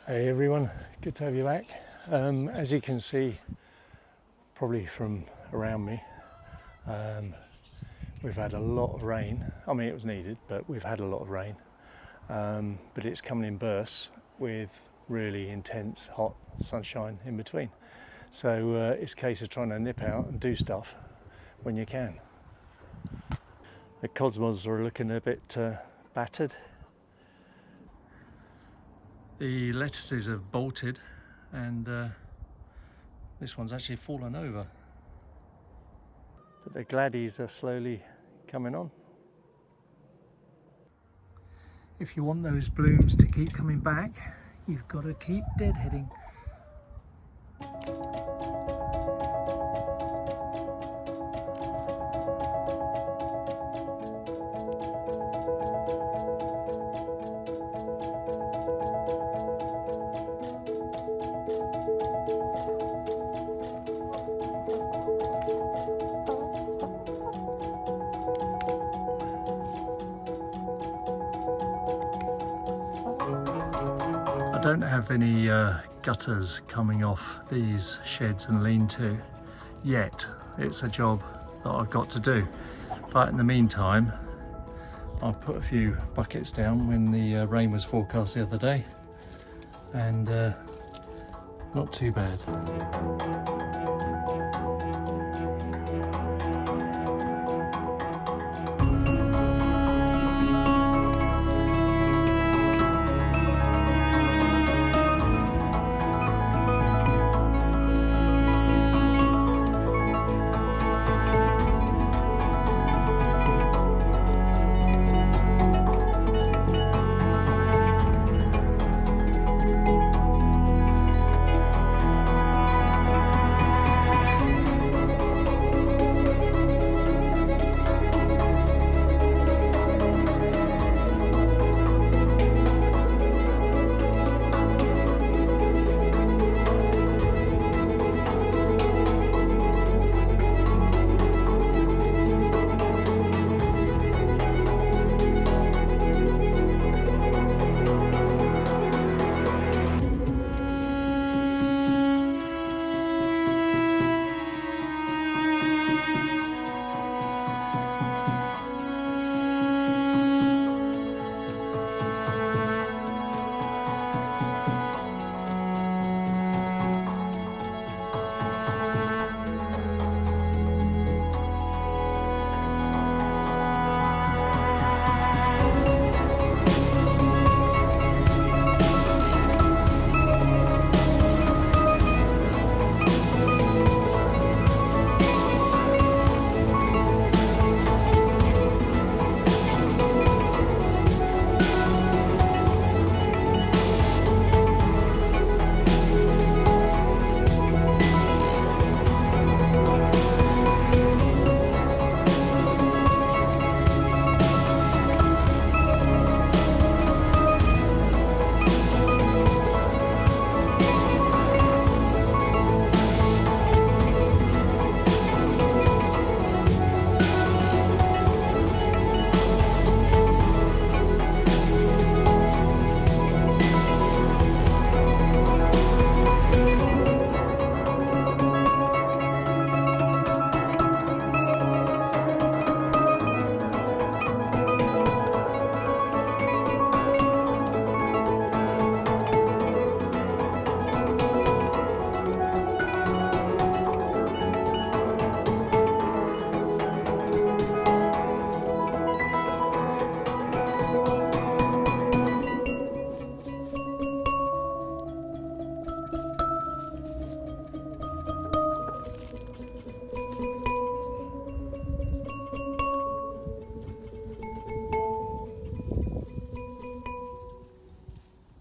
Hey everyone, good to have you back. As you can see, probably from around me, we've had a lot of rain. I mean, it was needed, but we've had a lot of rain. But it's coming in bursts with really intense hot sunshine in between. So it's a case of trying to nip out and do stuff when you can. The cosmos are looking a bit battered. The lettuces have bolted and this one's actually fallen over. But the gladdies are slowly coming on. If you want those blooms to keep coming back, you've got to keep deadheading. I don't have any gutters coming off these sheds and lean-to yet. It's a job that I've got to do. But in the meantime, I put a few buckets down when the rain was forecast the other day, and not too bad.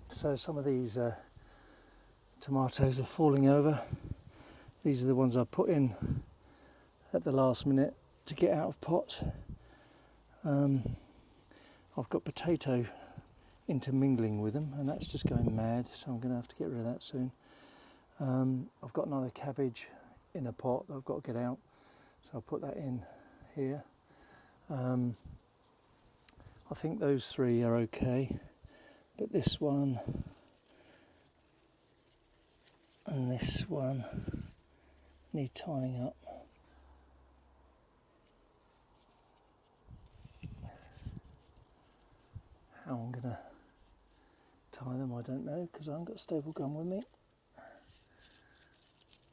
So some of these tomatoes are falling over. These are the ones I put in at the last minute to get out of pots. I've got potato intermingling with them and that's just going mad, so I'm going to have to get rid of that soon. I've got another cabbage in a pot that I've got to get out, so I'll put that in here. I think those three are okay, but this one And this one need tying up. How I'm going to tie them I don't know, because I haven't got a staple gun with me.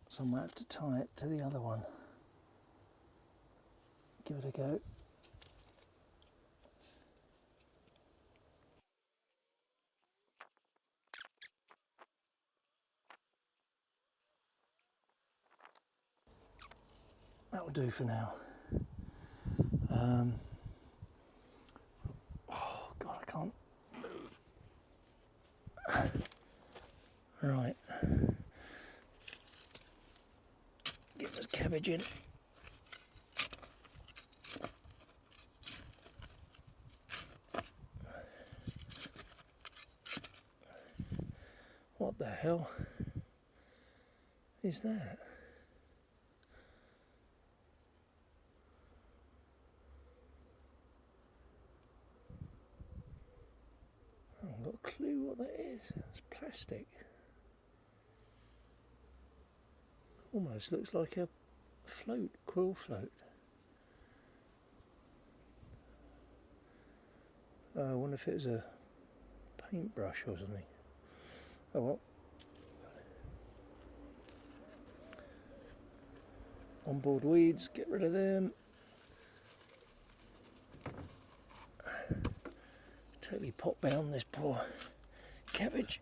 So I might have to tie it to the other one. Give it a go. That will do for now. Oh God, I can't move. Right. Get this cabbage in. What the hell is that? I haven't got a clue what that is. It's plastic. Almost looks like a float, quill float. I wonder if it was a paintbrush or something. Oh well. Onboard weeds, get rid of them. Totally pop down this poor cabbage.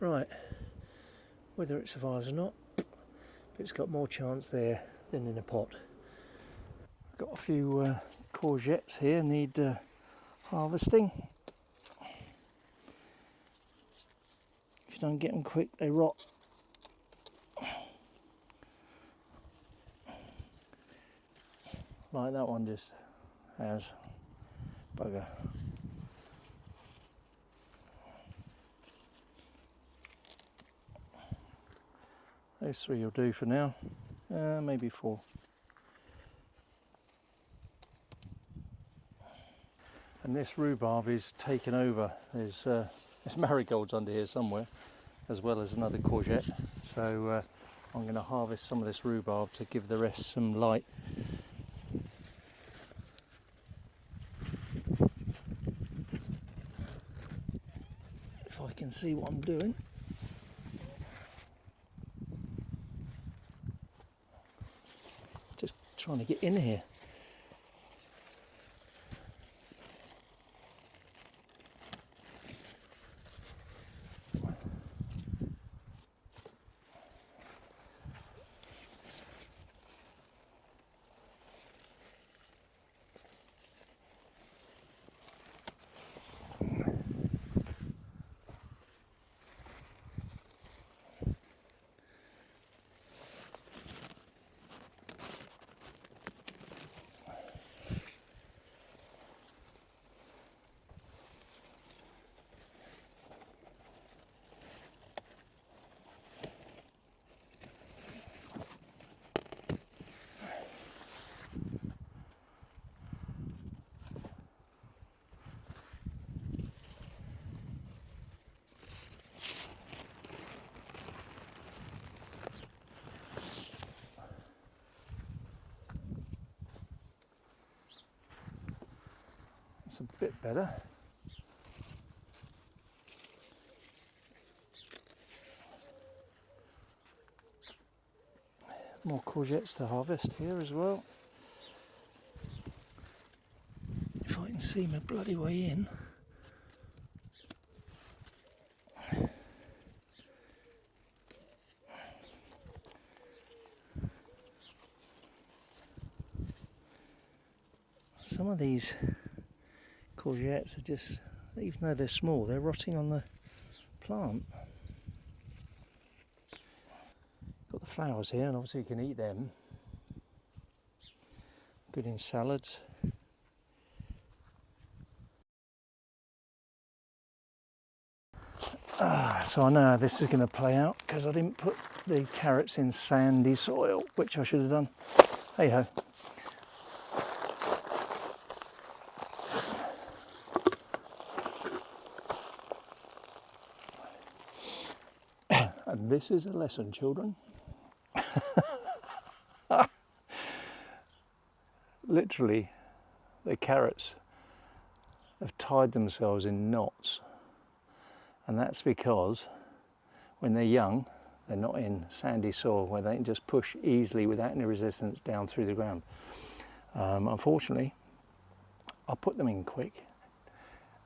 Right, whether it survives or not, but it's got more chance there than in a pot. I've got a few courgettes here, need harvesting. If you don't get them quick, they rot. Like that one just has. Bugger. Those three will do for now, maybe four. And this rhubarb is taken over. There's marigolds under here somewhere, as well as another courgette. So I'm going to harvest some of this rhubarb to give the rest some light. If I can see what I'm doing. Just trying to get in here. That's a bit better. More courgettes to harvest here as well. If I can see my bloody way in. Some of these courgettes are just, even though they're small, they're rotting on the plant. Got the flowers here, and obviously you can eat them. Good in salads. So I know how this is going to play out because I didn't put the carrots in sandy soil, which I should have done. Hey ho. And this is a lesson, children. Literally, the carrots have tied themselves in knots, and that's because when they're young, they're not in sandy soil where they can just push easily without any resistance down through the ground. Unfortunately, I put them in quick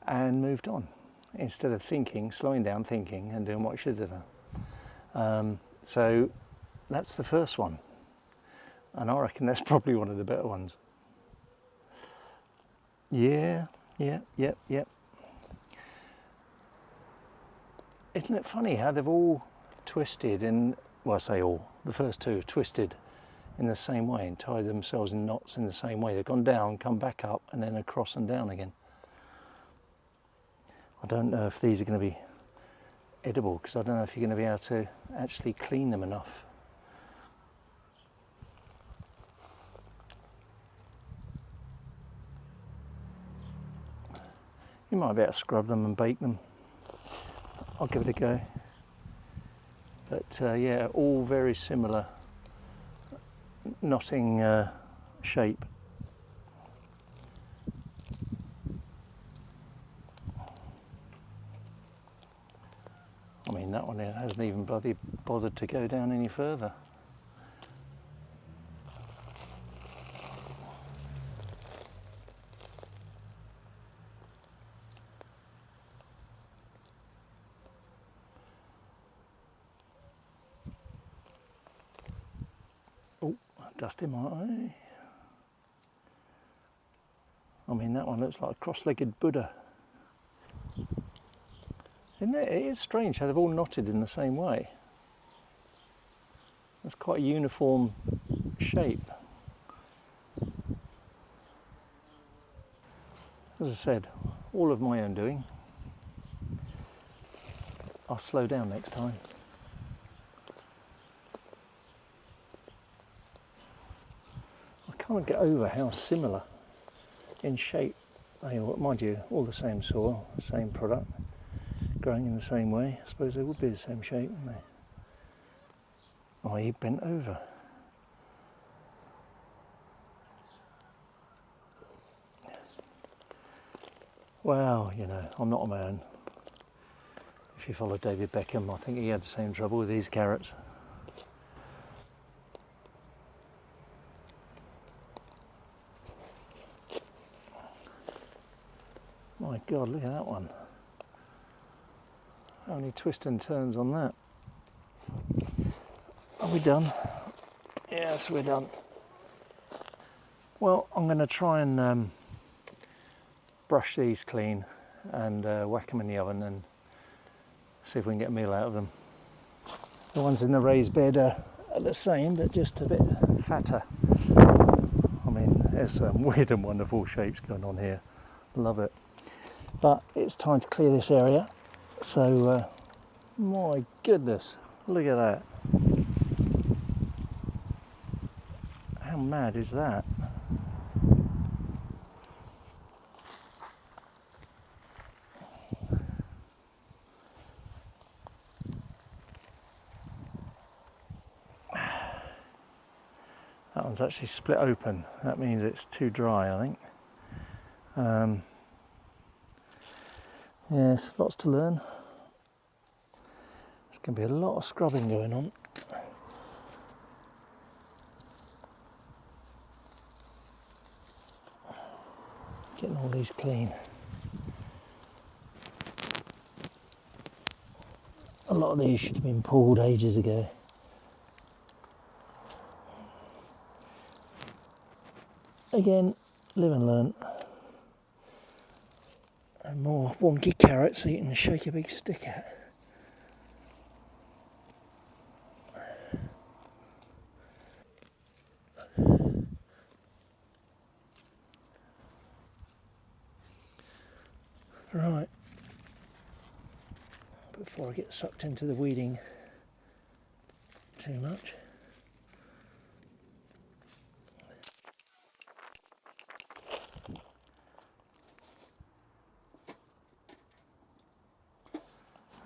and moved on instead of thinking, slowing down, thinking, and doing what I should have done. So that's the first one, and I reckon that's probably one of the better ones. Yeah. Isn't it funny how they've all twisted in, well, I say all, the first two have twisted in the same way and tied themselves in knots in the same way. They've gone down, come back up, and then across and down again. I don't know if these are going to be edible because I don't know if you're going to be able to actually clean them enough. You might be able to scrub them and bake them. I'll give it a go. But yeah, all very similar knotting shape. I mean, that one hasn't even bloody bothered to go down any further. Oh, dust in my eye. I mean, that one looks like a cross-legged Buddha. Isn't it? It is strange how they've all knotted in the same way. That's quite a uniform shape. As I said, all of my own doing. I'll slow down next time. I can't get over how similar in shape they are. Mind you, all the same soil, the same product, growing in the same way. I suppose they would be the same shape, wouldn't they? Oh, he bent over. Well, you know, I'm not on my own. If you follow David Beckham, I think he had the same trouble with these carrots. My God, look at that one. How many twists and turns on that? Are we done? Yes, we're done. Well, I'm going to try and brush these clean and whack them in the oven and see if we can get a meal out of them. The ones in the raised bed are the same, but just a bit fatter. I mean, there's some weird and wonderful shapes going on here. Love it. But it's time to clear this area. So, my goodness, look at that. How mad is that? That one's actually split open. That means it's too dry, I think. Yes, lots to learn. There's going to be a lot of scrubbing going on. Getting all these clean. A lot of these should have been pulled ages ago. Again, live and learn. And more wonky carrots so you can shake a big stick at. Right. before I get sucked into the weeding too much.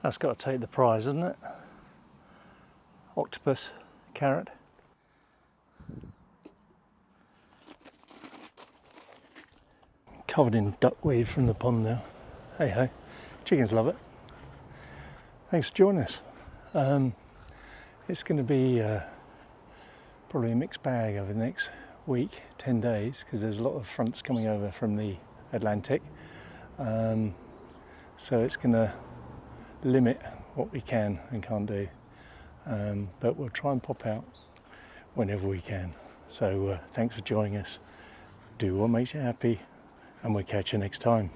That's got to take the prize, hasn't it? Octopus, carrot. Covered in duckweed from the pond now. Hey ho, chickens love it. Thanks for joining us. It's going to be probably a mixed bag over the next week, 10 days, because there's a lot of fronts coming over from the Atlantic. So it's going to limit what we can and can't do. But we'll try and pop out whenever we can. So thanks for joining us. Do what makes you happy, and we'll catch you next time.